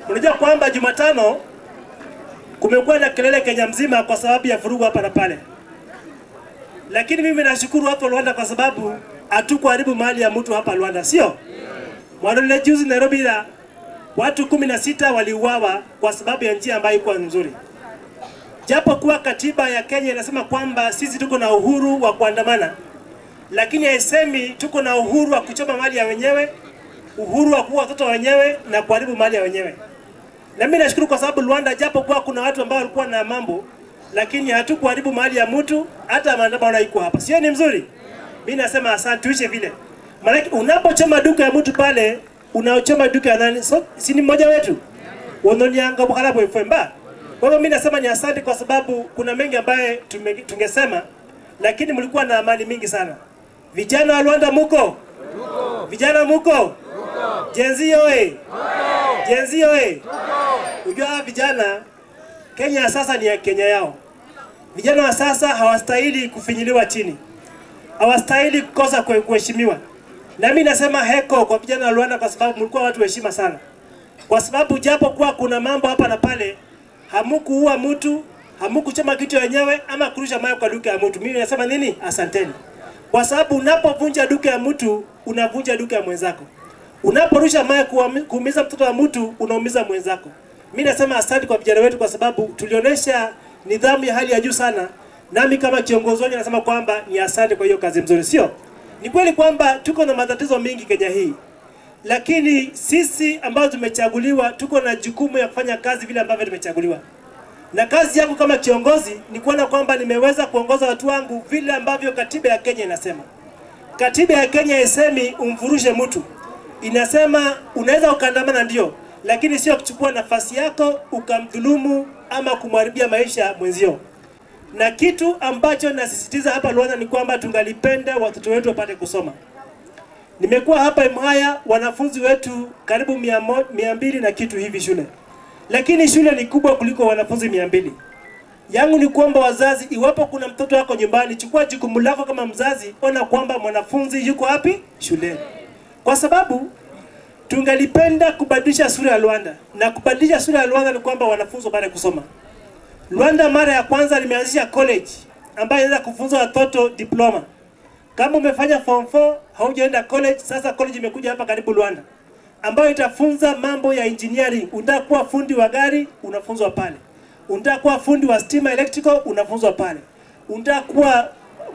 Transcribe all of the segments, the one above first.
Unajua kwamba Jumatano kumekuwa na kelele Kenya mzima kwa sababu ya vurugu hapa na pale. Lakini mimi nashukuru hapa Rwanda kwa sababu hatukuharibu mali ya mtu hapa Rwanda, sio? Mwanzo juzi Nairobi watu 16 waliuawa kwa sababu ya njia ambayo ilikuwa nzuri. Japo kuwa katiba ya Kenya inasema kwamba sisi tuko na uhuru wa kuandamana, lakini haisemi tuko na uhuru wa kuchoma mali ya wenyewe, uhuru wa kuua watoto wenyewe na kuharibu mali ya wenyewe. Na mimi nashukuru kwa sababu Rwanda japo kuwa kuna watu ambao walikuwa na mambo, lakini hatukuharibu mali ya mtu, hata maandamano haiko hapa. Sio ni mzuri? Mimi nasema asante, tuiche vile. Maana unapochoma duka ya mtu pale, unaochoma duka ya nani? So, si ni mmoja wetu? Wononianga bukala boyfriend. Kwa hivyo mimi nasema ni asante kwa sababu kuna mengi ambaye tungesema, lakini mlikuwa na amani mingi sana. Vijana wa Rwanda muko? Vijana muko? Jenzi oe. Jenzi oe. Unajua vijana Kenya sasa ni ya Kenya yao. Vijana wa sasa hawastahili kufinyiliwa chini. Hawastahili kukosa kuheshimiwa. Na mimi nasema heko kwa vijana wa Rwanda kwa sababu mlikuwa watu heshima sana. Kwa sababu japo kuwa kuna mambo hapa na pale, hamukuua mtu, hamukuchoma kitu wenyewe ama kurusha mawe kwa duka ya mtu. Mimi nasema nini? Asanteni. Kwa sababu unapovunja duka ya mtu, unavunja duka ya mwenzako. Unaporusha mawe kuumiza mtoto wa mtu, unaumiza mwenzako. Mimi nasema asante kwa vijana wetu kwa sababu tulionyesha nidhamu ya hali ya juu sana. Nami kama kiongozi wao nasema kwamba ni asante kwa hiyo kazi nzuri, sio? Ni kweli kwamba tuko na matatizo mengi Kenya hii. Lakini sisi ambao tumechaguliwa tuko na jukumu ya kufanya kazi vile ambavyo tumechaguliwa. Na kazi yangu kama kiongozi ni kuona kwamba nimeweza kuongoza watu wangu vile ambavyo katiba ya Kenya inasema. Katiba ya Kenya haisemi umvurushe mtu. Inasema unaweza ukaandamana ndio, lakini sio kuchukua nafasi yako ukamdhulumu ama kumharibia maisha mwenzio. Na kitu ambacho nasisitiza hapa Rwanda ni kwamba tungalipenda watoto wetu wapate kusoma. Nimekuwa hapa Imhaya, wanafunzi wetu karibu 200 na kitu hivi shule. Lakini shule ni kubwa kuliko wanafunzi 200. Yangu ni kuomba wazazi, iwapo kuna mtoto wako nyumbani, chukua jukumu lako kama mzazi, ona kwamba mwanafunzi yuko wapi? Shuleni. Kwa sababu tungalipenda kubadilisha sura ya Rwanda. Na kubadilisha sura ya Rwanda ni kwamba wanafunzi wapate kusoma. Rwanda mara ya kwanza limeanzisha college ambayo inaweza kufunza watoto diploma. Kama umefanya form 4, haujaenda college, sasa college imekuja hapa karibu Rwanda, ambayo itafunza mambo ya engineering. Unataka kuwa fundi wa gari, unafunzwa pale. Unataka kuwa fundi wa stima electrical, unafunzwa pale. Unataka kuwa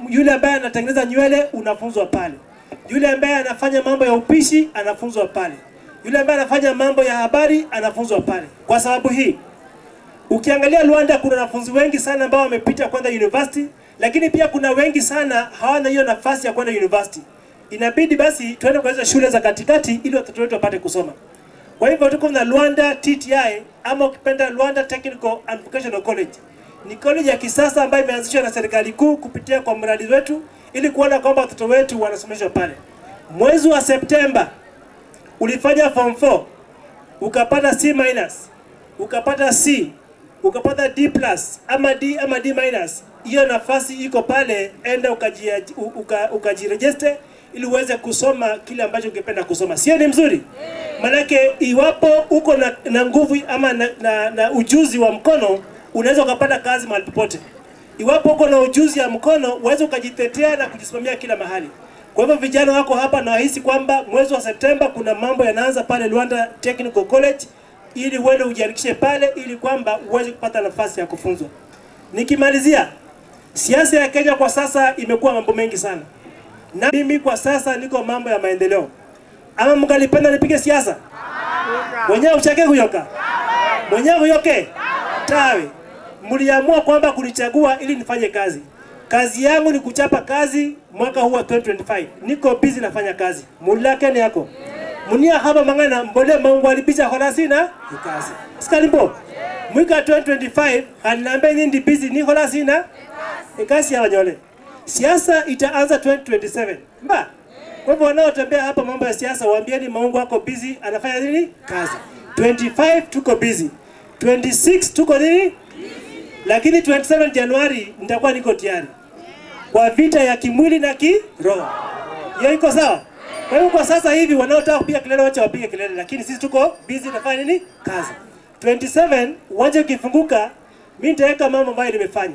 yule ambaye anatengeneza nywele, unafunzwa pale. Yule ambaye anafanya mambo ya upishi, anafunzwa pale. Yule ambaye anafanya mambo ya habari, anafunzwa pale. Kwa sababu hii, ukiangalia Rwanda kuna wanafunzi wengi sana ambao wamepita kwenda university, lakini pia kuna wengi sana hawana hiyo nafasi ya kwenda university. Inabidi basi tuende kwa hizo shule za katikati ili watoto wetu wapate kusoma. Kwa hivyo tuko na Rwanda TTI ama ukipenda Rwanda Technical and Vocational College. Ni college ya kisasa ambayo imeanzishwa na serikali kuu kupitia kwa mradi wetu ili kuona kwamba watoto wetu wanasomeshwa pale. Mwezi wa Septemba ulifanya form 4, ukapata C-, ukapata C, ukapata D+ ama D ama D-. Hiyo nafasi iko pale, enda ukajiregister ili uweze kusoma kile ambacho ungependa kusoma. Sio ni mzuri? Manake iwapo uko na nguvu ama na ujuzi wa mkono, unaweza ukapata kazi mahali popote. Iwapo uko na ujuzi wa mkono, uweze ukajitetea na kujisimamia kila mahali. Kwa hivyo vijana wako hapa na wahisi kwamba mwezi wa Septemba kuna mambo yanaanza pale Rwanda Technical College, ili uende ujiandikishe pale ili kwamba uweze kupata nafasi ya kufunzwa. Nikimalizia, siasa ya Kenya kwa sasa imekuwa mambo mengi sana. Na mimi kwa sasa niko mambo ya maendeleo. Ama mngalipenda nipige siasa? Mwenyewe uchake kuyoka? Mwenyewe kuyoke? Tawe. Mliamua kwamba kunichagua ili nifanye kazi. Kazi yangu ni kuchapa kazi mwaka huu wa 2025. Niko busy nafanya kazi. Mulake ni yako. Munia haba mangana mbole mungu alibicha holasina kazi. Sikalimbo. Mwaka 2025 anambe nindi busy ni holasina kazi ya wanyole. Siasa itaanza 2027. Mba. Kwa hivyo wanaotembea hapa mambo ya siasa waambieni Mungu wako busy anafanya nini? Kazi. 25 tuko busy. 26 tuko nini? Lakini 27 Januari nitakuwa niko tayari kwa vita ya kimwili na kiroho. Hiyo iko sawa? Kwa hiyo kwa sasa hivi wanaotaka kupiga kelele wacha wapige kelele, lakini sisi tuko busy nafanya nini? Kazi. 27 uwanja ukifunguka, mimi nitaweka mambo ambayo nimefanya.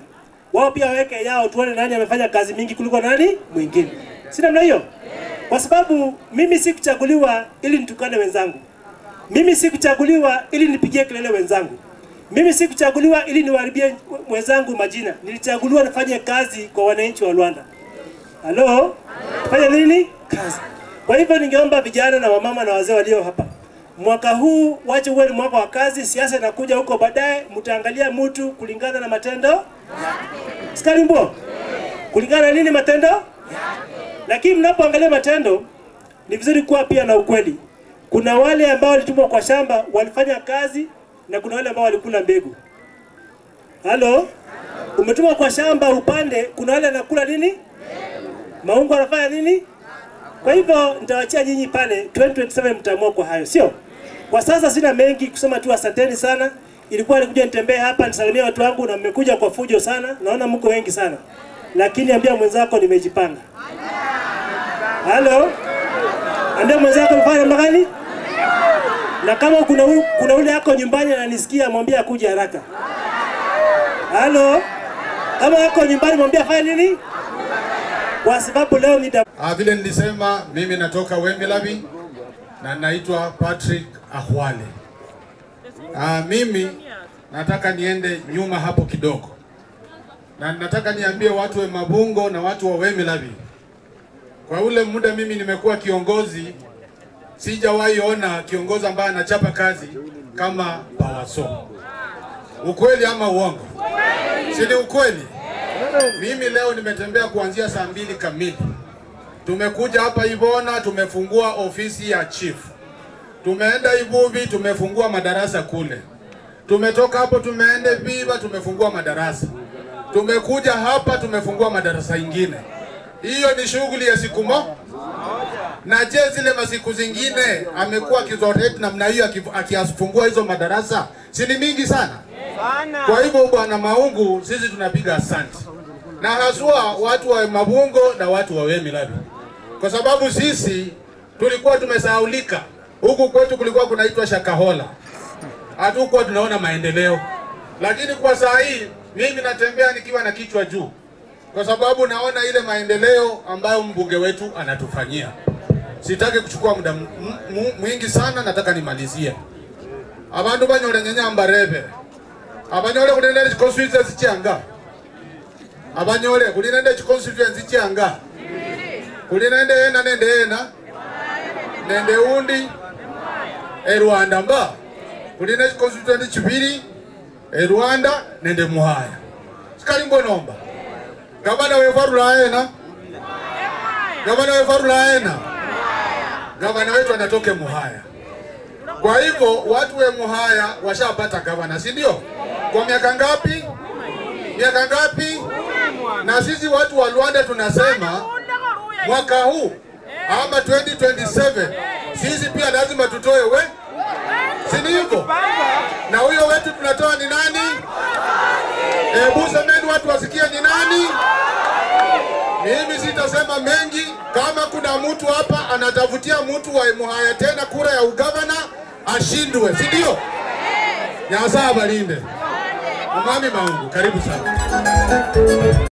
Wao pia waweke yao, tuone nani amefanya kazi mingi kuliko nani mwingine. Si namna hiyo? Kwa sababu mimi sikuchaguliwa ili nitukane wenzangu. Mimi sikuchaguliwa ili nipigie kelele wenzangu. Mimi sikuchaguliwa ili niwaharibie wenzangu majina. Nilichaguliwa nifanye kazi kwa wananchi wa Luanda. Halo? Fanya nini? Kazi. Kwa hivyo ningeomba vijana na wamama na wazee walio hapa, mwaka huu wache uwe ni mwaka wa kazi. Siasa inakuja huko baadaye, mtaangalia mtu kulingana na matendo yake. Sikalimbo? Kulingana na nini matendo yake? Lakini mnapoangalia matendo, ni vizuri kuwa pia na ukweli. Kuna wale ambao walitumwa kwa shamba walifanya kazi, na kuna wale ambao walikula mbegu. Halo? Umetumwa kwa shamba upande, kuna wale wanakula nini? Maungo anafanya nini? Kwa hivyo nitawachia nyinyi pale 2027 mtaamua kwa hayo, sio? Kwa sasa sina mengi kusema tu, asanteni sana. Ilikuwa nikuja nitembee hapa nisalimie watu wangu na mmekuja kwa fujo sana. Naona mko wengi sana. Lakini ambia mwenzako nimejipanga. Halo? Ambia mwenzako mfanye magani? Na kama kuna ule yako nyumbani ananisikia, mwambie akuje haraka. Halo? Kama yako nyumbani mwambie afanye nini? Kwa sababu leo ni vile nilisema, mimi natoka Wemelabi na naitwa Patrick Ahwale. Mimi nataka niende nyuma hapo kidogo. Na nataka niambie watu wa Mabungo na watu wa Wemelabi. Kwa ule muda mimi nimekuwa kiongozi, sijawahi ona kiongozi ambaye anachapa kazi kama Pawaso. Ukweli ama uongo? Si ni ukweli? Mimi leo nimetembea kuanzia saa 2 kamili. Tumekuja hapa Ivona, tumefungua ofisi ya chief. Tumeenda Ibuvi, tumefungua madarasa kule. Tumetoka hapo tumeenda Biba, tumefungua madarasa. Tumekuja hapa tumefungua madarasa ingine. Hiyo ni shughuli ya siku moja. Na je, zile masiku zingine amekuwa kizoreti namna hiyo akifungua hizo madarasa? Si ni mingi sana? Kwa hivyo bwana Maungu, sisi tunapiga asante. Na haswa watu wa Mabungo na watu wa Wemelabi. Kwa sababu sisi tulikuwa tumesahaulika. Huku kwetu kulikuwa kunaitwa Shakahola. Hatukuwa tunaona maendeleo. Lakini kwa saa hii mimi natembea nikiwa na kichwa juu. Kwa sababu naona ile maendeleo ambayo mbunge wetu anatufanyia. Sitaki kuchukua muda mwingi sana, nataka nimalizie. Abantu banyole nyanya rebe. Abanyole kunende constituency chianga. Abanyole kunende constituency chianga. Kunende ena nende ena. Nende undi. Rwanda mba. Kunende constituency chibiri. Rwanda nende Muhaya. Sikalimbo nomba. Gavana wefarula ena. Gavana wefarula ena. Gavana wetu anatoke Muhaya. Kwa hivyo watu wa Muhaya washapata gavana, si ndio? Kwa miaka ngapi? Miaka ngapi? Na sisi watu wa Luanda tunasema mwaka huu ama 2027 sisi pia lazima tutoe si hivyo? Na huyo wetu tunatoa ni nani? Hebu semeni watu wasikie ni nani? Mimi sitasema mengi. Kama kuna mtu hapa anatafutia mtu wa Muhaya tena kura ya ugavana, ashindwe, si ndio? Nyasaa balinde. Umami Maungu, karibu sana.